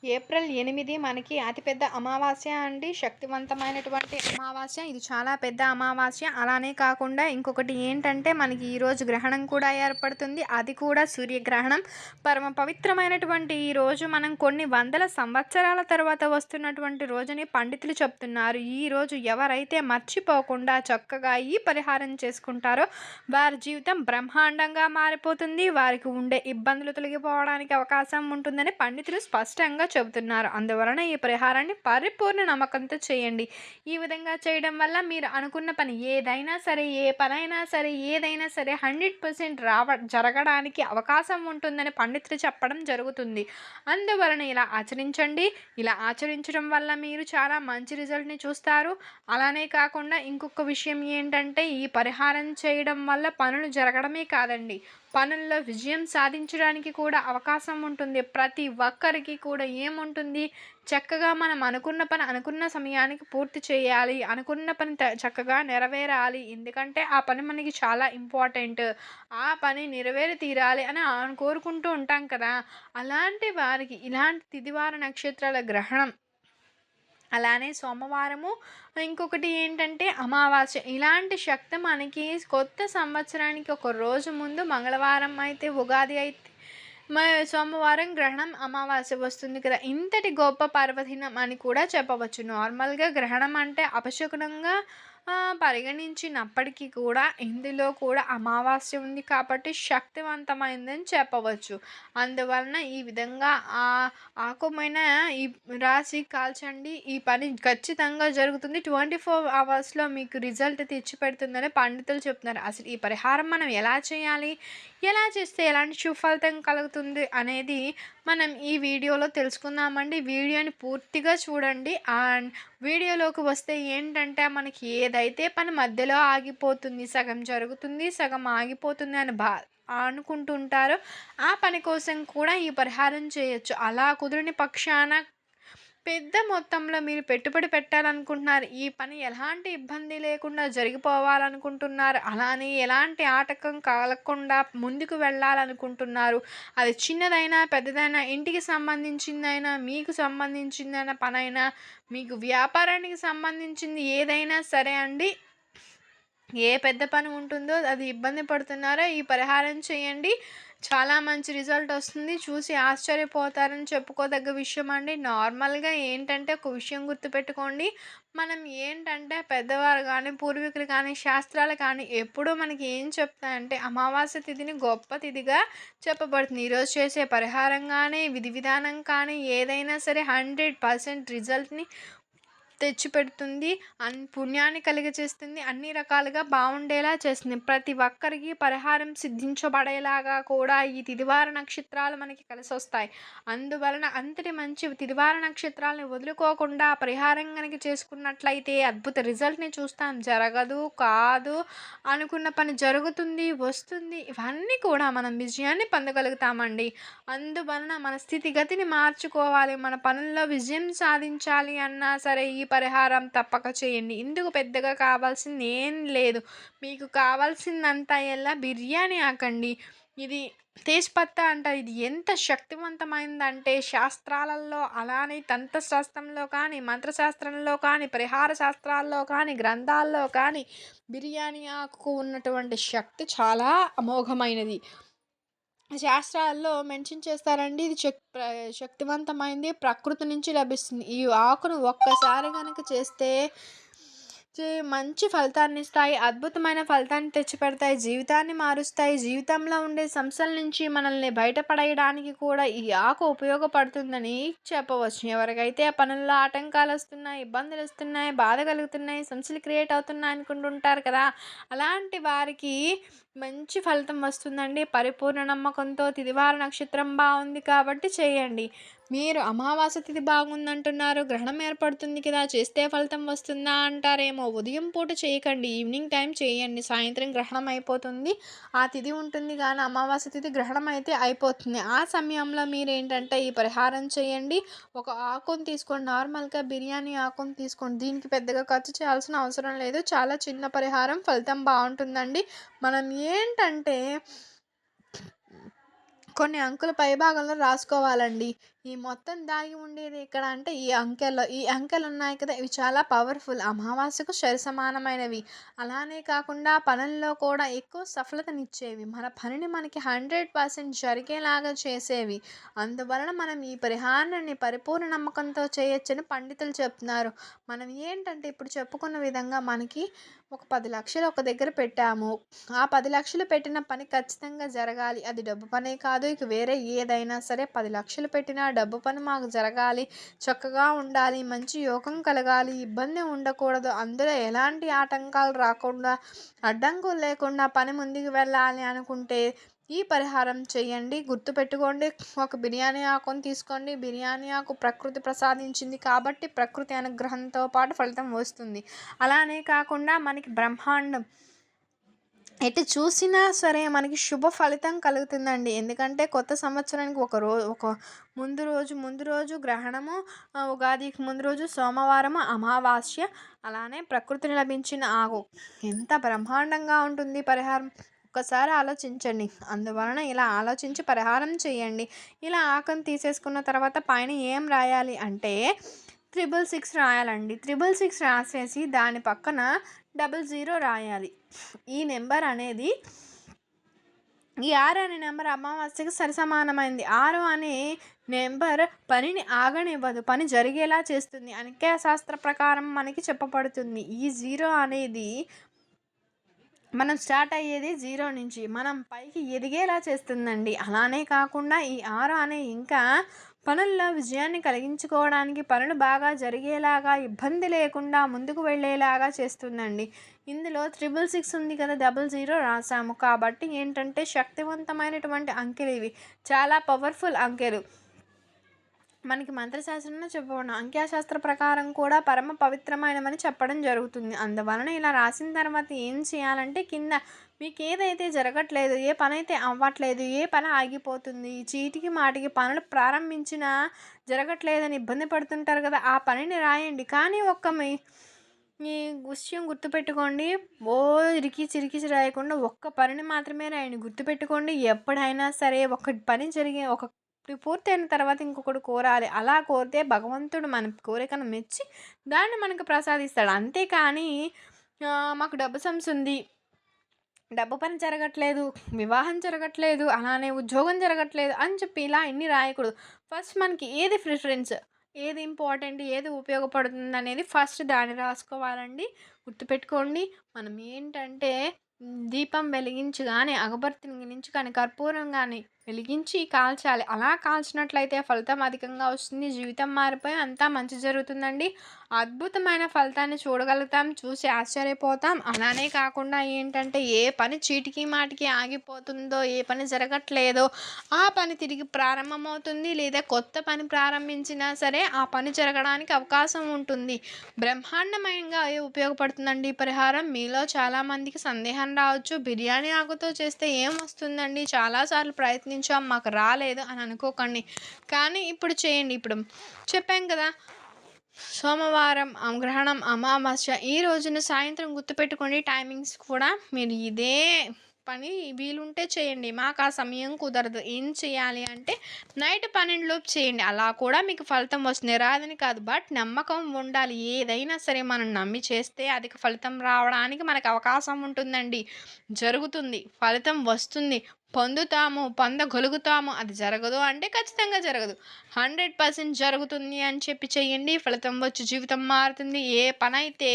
April 8 మనకి అతిపెద్ద అమావాస్య అండి. శక్తివంతమైనటువంటి అమావాస్య. ఇది చాలా పెద్ద అమావాస్య. అలానే కాకుండా ఇంకొకటి ఏంటంటే మనకి ఈరోజు గ్రహణం కూడా ఏర్పడుతుంది. అది కూడా సూర్యగ్రహణం. పరమ పవిత్రమైనటువంటి ఈ రోజు మనం కొన్ని వందల సంవత్సరాల తర్వాత వస్తున్నటువంటి రోజుని పండితులు చెప్తున్నారు. ఈ రోజు ఎవరైతే మర్చిపోకుండా చక్కగా ఈ పరిహారం చేసుకుంటారో వారి జీవితం బ్రహ్మాండంగా మారిపోతుంది. వారికి ఉండే ఇబ్బందులు తొలగిపోవడానికి అవకాశం ఉంటుందని పండితులు స్పష్టంగా చెబుతున్నారు. అందువలన ఈ పరిహారాన్ని పరిపూర్ణ నమ్మకంతో చేయండి. ఈ విధంగా చేయడం వల్ల మీరు అనుకున్న పని ఏదైనా సరే, ఏ పనైనా సరే, ఏదైనా సరే 100% జరగడానికి అవకాశం ఉంటుందని పండితులు చెప్పడం జరుగుతుంది. అందువలన ఇలా ఆచరించండి. ఇలా ఆచరించడం వల్ల మీరు చాలా మంచి రిజల్ట్ని చూస్తారు. అలానే కాకుండా ఇంకొక విషయం ఏంటంటే ఈ పరిహారం చేయడం వల్ల పనులు జరగడమే కాదండి, పనుల్లో విజయం సాధించడానికి కూడా అవకాశం ఉంటుంది. ప్రతి ఒక్కరికి కూడా ఏముంటుంది, చక్కగా మనం అనుకున్న పని అనుకున్న సమయానికి పూర్తి చేయాలి, అనుకున్న పని చక్కగా నెరవేరాలి. ఎందుకంటే ఆ పని మనకి చాలా ఇంపార్టెంట్, ఆ పని నెరవేరి తీరాలి అని కోరుకుంటూ ఉంటాం కదా. అలాంటి వారికి ఇలాంటి తిదివార నక్షత్రాల గ్రహణం, అలానే సోమవారము, ఇంకొకటి ఏంటంటే అమావాస్య, ఇలాంటి శక్తి మనకి కొత్త సంవత్సరానికి ఒక రోజు ముందు మంగళవారం అయితే ఉగాది అయితే సోమవారం గ్రహణం అమావాస్య వస్తుంది కదా. ఇంతటి గొప్ప పర్వదినం అని కూడా చెప్పవచ్చు. నార్మల్గా గ్రహణం అంటే అపశకునంగా పరిగణించినప్పటికీ కూడా ఇందులో కూడా అమావాస్య ఉంది కాబట్టి శక్తివంతమైందని చెప్పవచ్చు. అందువలన ఈ విధంగా ఆకుమైన ఈ రాసి కాల్చండి. ఈ పని ఖచ్చితంగా జరుగుతుంది. 24 అవర్స్లో మీకు రిజల్ట్ తెచ్చిపెడుతుందని పండితులు చెప్తున్నారు. అసలు ఈ పరిహారం మనం ఎలా చేయాలి, ఎలా చేస్తే ఎలాంటి సుఫలితం కలుగుతుంది అనేది మనం ఈ వీడియోలో తెలుసుకుందామండి. వీడియోని పూర్తిగా చూడండి. అండ్ వీడియోలోకి వస్తే ఏంటంటే మనకి ఏదైతే పని మధ్యలో ఆగిపోతుంది, సగం జరుగుతుంది, సగం ఆగిపోతుంది అని అనుకుంటుంటారో ఆ పని కోసం కూడా ఈ పరిహారం చేయొచ్చు. అలా కుదిరిన పక్షాన పెద్ద మొత్తంలో మీరు పెట్టుబడి పెట్టాలనుకుంటున్నారు, ఈ పని ఎలాంటి ఇబ్బంది లేకుండా జరిగిపోవాలనుకుంటున్నారు, అలానే ఎలాంటి ఆటంకం కలగకుండా ముందుకు వెళ్ళాలనుకుంటున్నారు, అది చిన్నదైనా పెద్దదైనా, ఇంటికి సంబంధించిందైనా, మీకు సంబంధించిందైనా పనైనా, మీకు వ్యాపారానికి సంబంధించింది ఏదైనా సరే అండి, ఏ పెద్ద పని ఉంటుందో అది ఇబ్బంది పడుతున్నారో ఈ పరిహారం చేయండి. చాలా మంచి రిజల్ట్ వస్తుంది. చూసి ఆశ్చర్యపోతారని చెప్పుకోదగ్గ విషయం అండి. నార్మల్గా ఏంటంటే ఒక విషయం గుర్తుపెట్టుకోండి, మనం ఏంటంటే పెద్దవారు కానీ, పూర్వీకులు కానీ, శాస్త్రాలు కానీ ఎప్పుడూ మనకి ఏం చెప్తాయంటే అమావాస్య తిథిని గొప్ప తిథిగా చెప్పబడుతుంది. ఈరోజు చేసే పరిహారం కానీ, విధి విధానం కానీ ఏదైనా సరే 100% రిజల్ట్ని తెచ్చిపెడుతుంది, పుణ్యాన్ని కలిగజేస్తుంది, అన్ని రకాలుగా బాగుండేలా చేస్తుంది. ప్రతి ఒక్కరికి పరిహారం సిద్ధించబడేలాగా కూడా ఈ తిదివార నక్షత్రాలు మనకి కలిసి వస్తాయి. అందువలన అంతటి మంచి తిదివార నక్షత్రాలని వదులుకోకుండా పరిహారం కనుక చేసుకున్నట్లయితే అద్భుత రిజల్ట్ని చూస్తాం. జరగదు కాదు అనుకున్న పని జరుగుతుంది, వస్తుంది, ఇవన్నీ కూడా మనం విజయాన్ని పొందగలుగుతామండి. అందువలన మన స్థితిగతిని మార్చుకోవాలి, మన పనుల్లో విజయం సాధించాలి అన్నా సరే ఈ పరిహారం తప్పక చేయండి. ఇందుకు పెద్దగా కావాల్సింది ఏం లేదు. మీకు కావాల్సిందంతా బిర్యానీ ఆకండి. ఇది తేజ్పత్తా అంటారు. ఇది ఎంత శక్తివంతమైందంటే శాస్త్రాలలో, అలానే తంత్రశాస్త్రంలో కానీ, మంత్రశాస్త్రంలో కానీ, పరిహార శాస్త్రాల్లో కానీ, గ్రంథాల్లో కానీ బిర్యానీ ఆకుకు ఉన్నటువంటి శక్తి చాలా అమోఘమైనది. శాస్త్రాల్లో మెన్షన్ చేస్తారండి. ఇది శక్తివంతమైంది, ప్రకృతి నుంచి లభిస్తుంది. ఈ ఆకును ఒక్కసారి కనుక చేస్తే మంచి ఫలితాన్ని ఇస్తాయి, అద్భుతమైన ఫలితాన్ని తెచ్చిపెడతాయి, జీవితాన్ని మారుస్తాయి. జీవితంలో ఉండే సమస్యల నుంచి మనల్ని బయటపడేయడానికి కూడా ఈ ఆకు ఉపయోగపడుతుందని చెప్పవచ్చు. ఎవరికైతే ఆ పనుల్లో ఆటంకాలు వస్తున్నాయి, ఇబ్బందులు వస్తున్నాయి, బాధ కలుగుతున్నాయి, సమస్యలు క్రియేట్ అవుతున్నాయి అనుకుంటుంటారు కదా, అలాంటి వారికి మంచి ఫలితం వస్తుందండి. పరిపూర్ణ నమ్మకంతో తిదివార నక్షత్రం బాగుంది కాబట్టి చేయండి. మీరు అమావాస్య తిథి బాగుందంటున్నారు, గ్రహణం ఏర్పడుతుంది కదా, చేస్తే ఫలితం వస్తుందా అంటారేమో. ఉదయం పూట చేయకండి, ఈవినింగ్ టైం చేయండి. సాయంత్రం గ్రహణం అయిపోతుంది, ఆ తిథి ఉంటుంది కానీ అమావాస్య తిథి గ్రహణం అయితే అయిపోతుంది. ఆ సమయంలో మీరు ఏంటంటే ఈ పరిహారం చేయండి. ఒక ఆకుని తీసుకోండి, నార్మల్గా బిర్యానీ ఆకుని తీసుకోండి. దీనికి పెద్దగా ఖర్చు చేయాల్సిన అవసరం లేదు, చాలా చిన్న పరిహారం, ఫలితం బాగుంటుందండి. మనం ఏంటంటే కొన్ని అంకుల పైభాగంలో రాసుకోవాలండి. ఈ మొత్తం దాగి ఉండేది ఎక్కడ అంటే ఈ అంకెల్లో. ఈ అంకెలున్నాయి కదా! ఇవి చాలా పవర్‌ఫుల్. అమావాస్యకు సరిసమానమైనవి. అలానే కాకుండా పనుల్లో కూడా ఎక్కువ సఫలతనిచ్చేవి. మన పనిని మనకి 100% జరిగేలాగా చేసేవి. అందువలన మనం ఈ పరిహారాన్ని పరిపూర్ణ నమ్మకంతో చేయొచ్చని పండితులు చెప్తున్నారు. మనం ఏంటంటే ఇప్పుడు చెప్పుకున్న విధంగా మనకి ఒక 10,00,000 ఒక దగ్గర పెట్టాము. ఆ 10,00,000 పెట్టిన పని ఖచ్చితంగా జరగాలి. అది డబ్బు పనే కాదు. ఇక వేరే ఏదైనా సరే 10,00,000 పెట్టిన డబ్బు పని మాకు జరగాలి. చక్కగా ఉండాలి. మంచి యోగం కలగాలి. ఇబ్బంది ఉండకూడదు. అందులో ఎలాంటి ఆటంకాలు రాకుండా, అడ్డంకులు లేకుండా పని ముందుకు వెళ్ళాలి అనుకుంటే ఈ పరిహారం చేయండి. గుర్తుపెట్టుకోండి. ఒక బిర్యానీ ఆకుని తీసుకోండి. బిర్యానీ ఆకు ప్రకృతి ప్రసాదించింది కాబట్టి ప్రకృతి అనుగ్రహంతో పాటు ఫలితం వస్తుంది. అలానే కాకుండా మనకి బ్రహ్మాండం ఎటు చూసినా సరే మనకి శుభ ఫలితం కలుగుతుందండి. ఎందుకంటే కొత్త సంవత్సరానికి ఒక ముందు రోజు గ్రహణము, ఉగాదికి ముందు రోజు సోమవారము అమావాస్య. అలానే ప్రకృతిని లభించిన ఆకు ఎంత బ్రహ్మాండంగా ఉంటుంది పరిహారం. ఒక్కసారి ఆలోచించండి. అందువలన ఇలా ఆలోచించి పరిహారం చేయండి. ఇలా ఆకును తీసేసుకున్న తర్వాత పైన ఏం రాయాలి అంటే 666 రాయాలండి. 666 రాసేసి దాని పక్కన 00 రాయాలి. ఈ నెంబర్ అనేది ఈ 6 అనే నెంబర్ అమావాస్యకి సరిసమానమైంది. 6 అనే నెంబర్ పనిని ఆగనివ్వదు. పని జరిగేలా చేస్తుంది. అంకెశాస్త్ర ప్రకారం మనకి చెప్పబడుతుంది. ఈ 0 అనేది మనం స్టార్ట్ అయ్యేది 0 నుంచి. మనం పైకి ఎదిగేలా చేస్తుందండి. అలానే కాకుండా ఈ 6 అనే ఇంకా పనుల్లో విజయాన్ని కలిగించుకోవడానికి, పనులు బాగా జరిగేలాగా, ఇబ్బంది లేకుండా ముందుకు వెళ్ళేలాగా చేస్తుందండి. ఇందులో 666 ఉంది కదా, 00 రాసాము కాబట్టి ఏంటంటే శక్తివంతమైనటువంటి అంకెలు ఇవి. చాలా పవర్ఫుల్ అంకెలు. మనకి మంత్రశాస్త్రంలో చెప్పబడిన అంక్యశాస్త్ర ప్రకారం కూడా పరమ పవిత్రమైనవని చెప్పడం జరుగుతుంది. అందువలన ఇలా రాసిన తర్వాత ఏం చేయాలంటే కింద మీకు ఏదైతే జరగట్లేదు, ఏ పని అయితే అవ్వట్లేదు, ఏ పని ఆగిపోతుంది, చీటికి మాటికి పనులు ప్రారంభించినా జరగట్లేదని ఇబ్బంది పడుతుంటారు కదా, ఆ పనిని రాయండి. కానీ ఈ విషయం గుర్తుపెట్టుకోండి. చిరికిచి రాయకుండా ఒక్క పనిని మాత్రమే రాయండి. గుర్తుపెట్టుకోండి, ఎప్పుడైనా సరే ఒక పని ఒకటి పూర్తయిన తర్వాత ఇంకొకటి కోరాలి. అలా కోరితే భగవంతుడు మన కోరికను మెచ్చి దాన్ని మనకు ప్రసాదిస్తాడు. అంతేకాని మాకు డబ్బు సమస్య ఉంది, డబ్బు పని జరగట్లేదు, వివాహం జరగట్లేదు, అలానే ఉద్యోగం జరగట్లేదు అని చెప్పి ఇలా ఎన్ని రాయకూడదు. ఫస్ట్ మనకి ఏది ప్రిఫరెన్స్, ఏది ఇంపార్టెంట్, ఏది ఉపయోగపడుతుంది అనేది ఫస్ట్ దాన్ని రాసుకోవాలండి. గుర్తుపెట్టుకోండి. మనం ఏంటంటే దీపం వెలిగించి కానీ, అగరబత్తిని వెలిగించి కానీ, కర్పూరం కానీ వెలిగించి కాల్చాలి. అలా కాల్చినట్లయితే ఫలితం అధికంగా వస్తుంది. జీవితం మారిపోయి అంతా మంచి జరుగుతుందండి. అద్భుతమైన ఫలితాన్ని చూడగలుగుతాం. చూసి ఆశ్చర్యపోతాం. అలానే కాకుండా ఏంటంటే ఏ పని చీటికి మాటికి ఆగిపోతుందో, ఏ పని జరగట్లేదో ఆ పని తిరిగి ప్రారంభమవుతుంది. లేదా కొత్త పని ప్రారంభించినా సరే ఆ పని జరగడానికి అవకాశం ఉంటుంది. బ్రహ్మాండమయంగా ఉపయోగపడుతుందండి ఈ పరిహారం. మీలో చాలామందికి సందేహం రావచ్చు, బిర్యానీ ఆకుతో చేస్తే ఏం వస్తుందండి, చాలాసార్లు ప్రయత్నించాం మాకు రాలేదు అని అనుకోకండి. కానీ ఇప్పుడు చేయండి. ఇప్పుడు చెప్పాం కదా, సోమవారం గ్రహణం, అమావాస్య ఈ రోజున సాయంత్రం గుర్తుపెట్టుకోండి. టైమింగ్స్ కూడా మీరు ఇదే పని వీలుంటే చేయండి. మాకు ఆ సమయం కుదరదు. ఏం చేయాలి అంటే నైట్ 12 లోపు చేయండి. అలా కూడా మీకు ఫలితం వస్తుంది. రాదని కాదు, బట్ నమ్మకం ఉండాలి. ఏదైనా సరే మనం నమ్మి చేస్తే అధిక ఫలితం రావడానికి మనకు అవకాశం ఉంటుందండి. జరుగుతుంది, ఫలితం వస్తుంది, పొందగలుగుతాము. అది జరగదు అంటే ఖచ్చితంగా జరగదు. 100% జరుగుతుంది అని చెప్పి చేయండి. ఫలితం వచ్చి జీవితం మారుతుంది. ఏ పని అయితే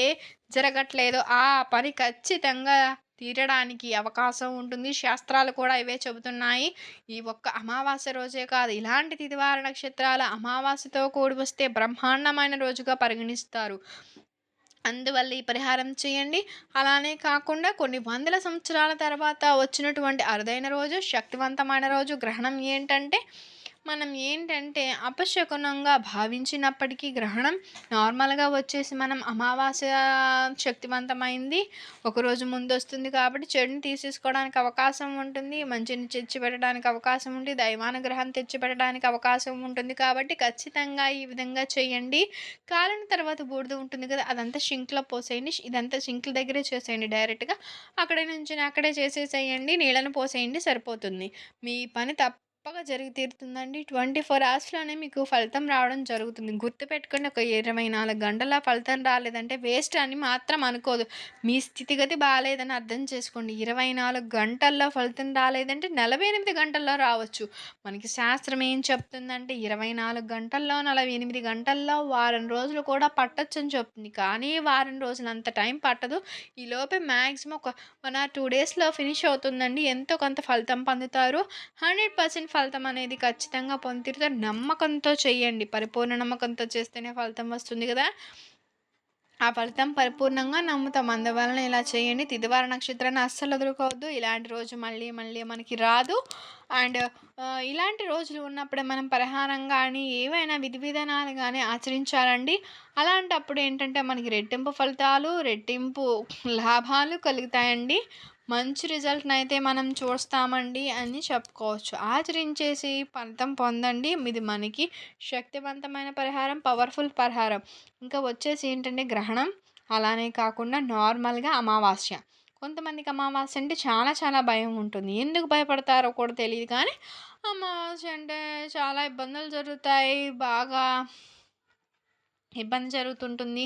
జరగట్లేదో ఆ పని ఖచ్చితంగా తీరడానికి అవకాశం ఉంటుంది. శాస్త్రాలు కూడా ఇవే చెబుతున్నాయి. ఈ ఒక్క అమావాస్య రోజే కాదు, ఇలాంటి తిథివార నక్షత్రాల అమావాస్యతో కూడి వస్తే బ్రహ్మాండమైన రోజుగా పరిగణిస్తారు. అందువల్ల ఈ పరిహారం చేయండి. అలానే కాకుండా కొన్ని వందల సంవత్సరాల తర్వాత వచ్చినటువంటి అరుదైన రోజు, శక్తివంతమైన రోజు గ్రహణం ఏంటంటే మనం ఏంటంటే అపశకునంగా భావించినప్పటికీ గ్రహణం నార్మల్గా వచ్చేసి మనం అమావాస్య శక్తివంతమైంది ఒకరోజు ముందు వస్తుంది కాబట్టి చెడుని తీసేసుకోవడానికి అవకాశం ఉంటుంది, మంచిని తెచ్చిపెట్టడానికి అవకాశం ఉంటుంది, దైవానుగ్రహం తెచ్చిపెట్టడానికి అవకాశం ఉంటుంది. కాబట్టి ఖచ్చితంగా ఈ విధంగా చేయండి. కాలిన తర్వాత బూడిద ఉంటుంది కదా, అదంతా షింక్లో పోసేయండి. ఇదంతా షింక్ల దగ్గరే చేసేయండి. డైరెక్ట్గా అక్కడే నుంచి అక్కడే చేసేసేయండి. నీళ్ళను పోసేయండి, సరిపోతుంది. మీ పని గొప్పగా జరిగి తీరుతుందండి. 24 అవర్స్‌లోనే మీకు ఫలితం రావడం జరుగుతుంది. గుర్తుపెట్టుకోండి, ఒక 24 గంటల్లో ఫలితం రాలేదంటే వేస్ట్ అని మాత్రం అనుకోదు. మీ స్థితిగతి బాలేదని అర్థం చేసుకోండి. 24 గంటల్లో ఫలితం రాలేదంటే 48 గంటల్లో రావచ్చు. మనకి శాస్త్రం ఏం చెప్తుందంటే 24 గంటల్లో, 48 గంటల్లో వారం రోజులు కూడా పట్టొచ్చని చెప్తుంది. కానీ వారం రోజులంత టైం పట్టదు. ఈలోపే మాక్సిమం ఒక 1 ఆర్ 2 డేస్‌లో ఫినిష్ అవుతుందండి. ఎంతో కొంత ఫలితం పొందుతారు. 100% ఫలితం అనేది ఖచ్చితంగా పొందుతారు. నమ్మకంతో చేయండి. పరిపూర్ణ నమ్మకంతో చేస్తేనే ఫలితం వస్తుంది గదా! ఆ ఫలితం పరిపూర్ణంగా నమ్ముతాం. అందువలన ఇలా చేయండి. తిదివార నక్షత్రాన్ని అస్సలు వదులుకోవద్దు. ఇలాంటి రోజు మళ్ళీ మళ్ళీ మనకి రాదు. అండ్ ఇలాంటి రోజులు ఉన్నప్పుడే మనం పరిహారం గానీ, ఏవైనా విధి విధానాలు గానీ ఆచరించాలండి. అలాంటప్పుడు ఏంటంటే మనకి రెట్టింపు ఫలితాలు, రెట్టింపు లాభాలు కలుగుతాయండి. మంచి రిజల్ట్‌నైతే మనం చూస్తామండి అని చెప్పుకోవచ్చు. ఆచరించేసి ఫలితం పొందండి. ఇది మనకి శక్తివంతమైన పరిహారం, పవర్‌ఫుల్ పరిహారం. ఇంకా వచ్చేసి ఏంటంటే గ్రహణం, అలానే కాకుండా నార్మల్‌గా అమావాస్య. కొంతమందికి అమావాస్య అంటే చాలా చాలా భయం ఉంటుంది. ఎందుకు భయపడతారో కూడా తెలీదు కానీ, అమావాస్య అంటే చాలా ఇబ్బందులు జరుగుతాయి. బాగా ఇబ్బంది జరుగుతుంటుంది.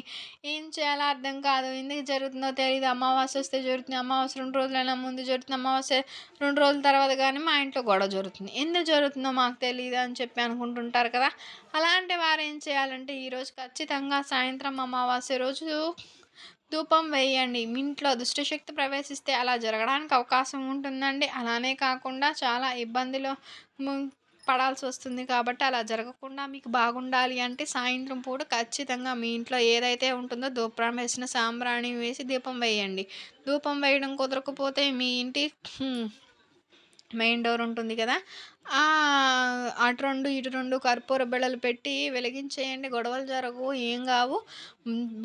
ఏం చేయాలో అర్థం కాదు. ఎందుకు జరుగుతుందో తెలీదు. అమావాస్య వస్తే జరుగుతుంది. అమావాస్య 2 రోజులైనా ముందు జరుగుతుంది. అమావాస్య 2 రోజుల తర్వాత గానీ మా ఇంట్లో గొడవ జరుగుతుంది. ఎందుకు జరుగుతుందో మాకు తెలీదు అని చెప్పి అనుకుంటుంటారు కదా! అలాంటి వారు ఏం చేయాలంటే ఈరోజు ఖచ్చితంగా సాయంత్రం అమావాస్య రోజు ధూపం వేయండి. మీ ఇంట్లో దుష్టశక్తి ప్రవేశిస్తే అలా జరగడానికి అవకాశం ఉంటుందండి. అలానే కాకుండా చాలా ఇబ్బందిలో ము పడాల్సొస్తుంది కాబట్టి అలా జరగకుండా మీకు బాగుండాలి అంటే సాయంత్రం పూట ఖచ్చితంగా మీ ఇంట్లో ఏదైతే ఉంటుందో ధూపం వేసిన సాంబ్రాణి వేసి దీపం వేయండి. ధూపం వేయడం కుదరకపోతే మీ ఇంటి మెయిన్ డోర్ ఉంటుంది కదా! అటు 2, ఇటు 2 కర్పూర బిళ్ళలు పెట్టి వెలిగించేయండి. గొడవలు జరగవు, ఏం కావు.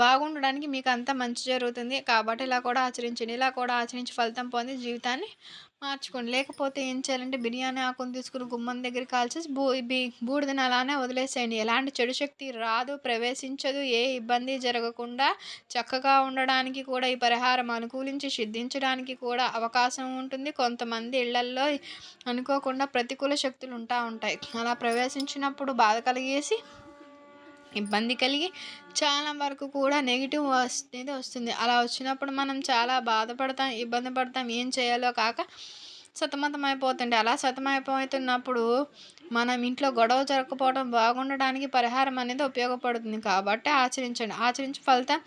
బాగుండడానికి మీకంతా మంచి జరుగుతుంది. కాబట్టి ఇలా కూడా ఆచరించండి. ఇలా కూడా ఆచరించి ఫలితం పొంది జీవితాన్ని మార్చుకోండి. లేకపోతే ఏం చేయాలంటే బిర్యానీ ఆకుని తీసుకొని గుమ్మం దగ్గర కాల్చేసి బూడిదని అలానే వదిలేసేయండి. ఎలాంటి చెడు శక్తి రాదు, ప్రవేశించదు. ఏ ఇబ్బంది జరగకుండా చక్కగా ఉండడానికి కూడా ఈ పరిహారం అనుకూలించి సిద్ధించడానికి కూడా అవకాశం ఉంటుంది. కొంతమంది ఇళ్లల్లో అనుకోకుండా ప్రతికూల శక్తులు ఉంటాయి. అలా ప్రవేశించినప్పుడు బాధ కలిగేసి, ఇబ్బంది కలిగి చాలా వరకు కూడా నెగెటివ్ అనేది వస్తుంది. అలా వచ్చినప్పుడు మనం చాలా బాధపడతాం, ఇబ్బంది పడతాం. ఏం చేయాలో కాక సతమతమైపోతుండే. అలా సతమతమైపోతున్నప్పుడు మనం ఇంట్లో గొడవ జరగకపోవడం బాగుండడానికి పరిహారం అనేది ఉపయోగపడుతుంది. కాబట్టి ఆచరించండి. ఆచరించి ఫలితం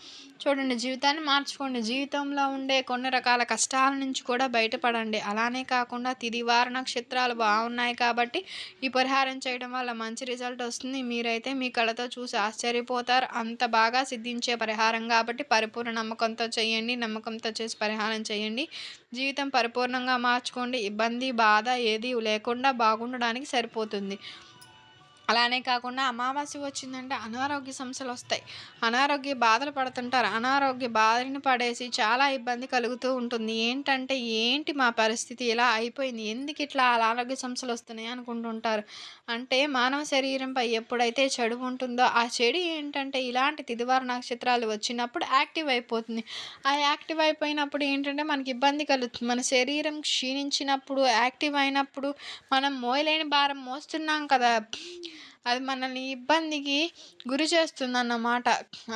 చూడండి. జీవితాన్ని మార్చుకోండి. జీవితంలో ఉండే కొన్ని రకాల కష్టాల నుంచి కూడా బయటపడండి. అలానే కాకుండా తిదివార నక్షత్రాలు బాగున్నాయి కాబట్టి ఈ పరిహారం చేయడం వల్ల మంచి రిజల్ట్ వస్తుంది. మీరైతే మీ కళ్ళతో చూసి ఆశ్చర్యపోతారు. అంత బాగా సిద్ధించే పరిహారం కాబట్టి పరిపూర్ణ నమ్మకంతో చేయండి. నమ్మకంతో చేసి పరిహారం చేయండి. జీవితం పరిపూర్ణంగా మార్చుకోండి. ఇబ్బంది, బాధ ఏది లేకుండా బాగుండడానికి సరిపోతుంది. అలానే కాకుండా అమావాస్య వచ్చిందంటే అనారోగ్య సమస్యలు వస్తాయి. అనారోగ్య బాధలు పడుతుంటారు. అనారోగ్య బారిన పడేసి చాలా ఇబ్బంది కలుగుతూ ఉంటుంది. ఏంటి మా పరిస్థితి ఇలా అయిపోయింది, ఎందుకు ఇట్లా అనారోగ్య సమస్యలు వస్తున్నాయి అనుకుంటుంటారు. అంటే మానవ శరీరంపై ఎప్పుడైతే చెడు ఉంటుందో ఆ చెడు ఏంటంటే ఇలాంటి తిదివార నక్షత్రాలు వచ్చినప్పుడు యాక్టివ్ అయిపోతుంది. ఆ యాక్టివ్ అయిపోయినప్పుడు ఏంటంటే మనకి ఇబ్బంది కలుగుతుంది. మన శరీరం క్షీణించినప్పుడు, యాక్టివ్ అయినప్పుడు మనం మోయలేని భారం మోస్తున్నాం కదా! అది మనల్ని ఇబ్బందికి గురి చేస్తుందన్నమాట.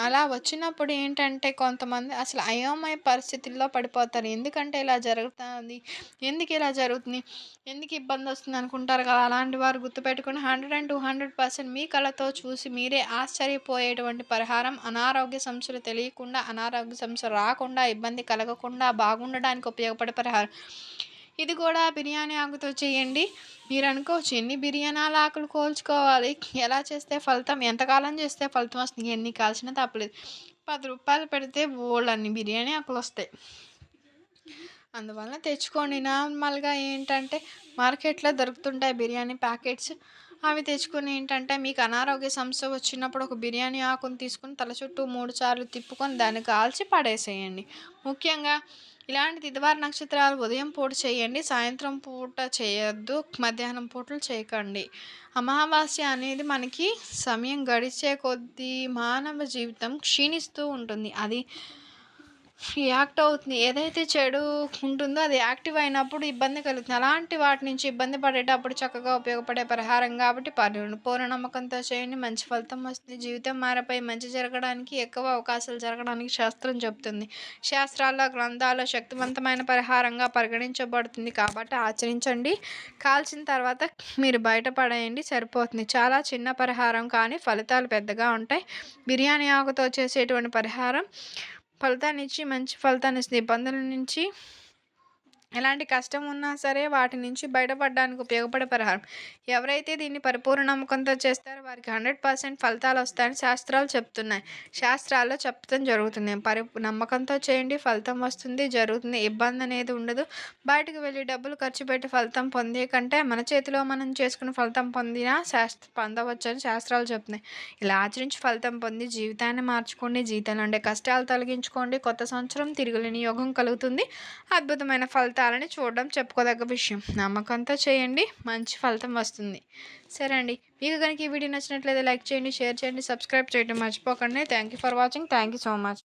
అలా వచ్చినప్పుడు ఏంటంటే కొంతమంది అసలు అయోమయ పరిస్థితుల్లో పడిపోతారు. ఎందుకంటే ఇలా జరుగుతుంది, ఎందుకు ఇలా జరుగుతుంది, ఎందుకు ఇబ్బంది వస్తుంది అనుకుంటారు కదా! అలాంటి వారు గుర్తుపెట్టుకొని 100% మీ కళ్ళతో చూసి మీరే ఆశ్చర్యపోయేటువంటి పరిహారం. అనారోగ్య సమస్యలు తెలియకుండా, అనారోగ్య సమస్య రాకుండా, ఇబ్బంది కలగకుండా బాగుండడానికి ఉపయోగపడే పరిహారం. ఇది కూడా బిర్యానీ ఆకుతో చేయండి. మీరు అనుకోవచ్చు ఎన్ని బిర్యానాల ఆకులు కోల్చుకోవాలి, ఎలా చేస్తే ఫలితం, ఎంతకాలం చేస్తే ఫలితం వస్తుంది, ఎన్ని కాల్చినా తప్పలేదు. ₹10 పెడితే బోలెడన్ని బిర్యానీ ఆకులు వస్తాయి. అందువల్ల తెచ్చుకోండి. నార్మల్గా ఏంటంటే మార్కెట్లో దొరుకుతుంటాయి బిర్యానీ ప్యాకెట్స్. అవి తెచ్చుకొని ఏంటంటే మీకు అనారోగ్య సమస్య వచ్చినప్పుడు ఒక బిర్యానీ ఆకుని తీసుకొని తల చుట్టూ 3 సార్లు తిప్పుకొని దాన్ని కాల్చి పడేసేయండి. ముఖ్యంగా ఇలాంటి తిదివార నక్షత్రాలు ఉదయం పూట చేయండి. సాయంత్రం పూట చేయొద్దు. మధ్యాహ్నం పూటలు చేయకండి. అమావాస్య అనేది మనకి సమయం గడిచే కొద్దీ మానవ జీవితం క్షీణిస్తూ ఉంటుంది. అది యాక్ట్ అవుతుంది. ఏదైతే చెడు ఉంటుందో అది యాక్టివ్ అయినప్పుడు ఇబ్బంది కలుగుతుంది. అలాంటి వాటి నుంచి ఇబ్బంది పడేటప్పుడు చక్కగా ఉపయోగపడే పరిహారం కాబట్టి పూర్ణ నమ్మకంతో చేయండి. మంచి ఫలితం వస్తుంది. జీవితం మారపై మంచి జరగడానికి ఎక్కువ అవకాశాలు జరగడానికి శాస్త్రం చెప్తుంది. శాస్త్రాల్లో, గ్రంథాల్లో శక్తివంతమైన పరిహారంగా పరిగణించబడుతుంది కాబట్టి ఆచరించండి. కాల్చిన తర్వాత మీరు బయట పడేయండి సరిపోతుంది. చాలా చిన్న పరిహారం కానీ ఫలితాలు పెద్దగా ఉంటాయి. బిర్యానీ ఆకుతో చేసేటువంటి పరిహారం ఫలితాన్నిచ్చి మంచి ఫలితాన్నిస్తుంది. ఇబ్బందుల నుంచి ఎలాంటి కష్టం ఉన్నా సరే వాటి నుంచి బయటపడడానికి ఉపయోగపడే పరిహారం. ఎవరైతే దీన్ని పరిపూర్ణ నమ్మకంతో చేస్తారో వారికి 100% ఫలితాలు వస్తాయని శాస్త్రాలు చెప్తున్నాయి. శాస్త్రాల్లో చెప్పడం జరుగుతుంది. నమ్మకంతో చేయండి, ఫలితం వస్తుంది, జరుగుతుంది. ఇబ్బంది అనేది ఉండదు. బయటకు వెళ్ళి డబ్బులు ఖర్చు పెట్టి ఫలితం పొందే కంటే మన చేతిలో మనం చేసుకుని ఫలితం పొందవచ్చని శాస్త్రాలు చెప్తున్నాయి. ఇలా ఆచరించి ఫలితం పొంది జీవితాన్ని మార్చుకోండి. జీవితంలో ఉండే కష్టాలు తొలగించుకోండి. కొత్త సంవత్సరం తిరుగులేని యోగం కలుగుతుంది. అద్భుతమైన ఫలితాలని చూడడం చెప్పుకోదగ్గ విషయం. నమ్మకంతో చేయండి, మంచి ఫలితం వస్తుంది. సరే అండి, మీకు కనుక ఈ వీడియో నచ్చినట్లయితే లైక్ చేయండి, షేర్ చేయండి, సబ్స్క్రైబ్ చేయడం మర్చిపోకండి. Thank you for watching. Thank you so much.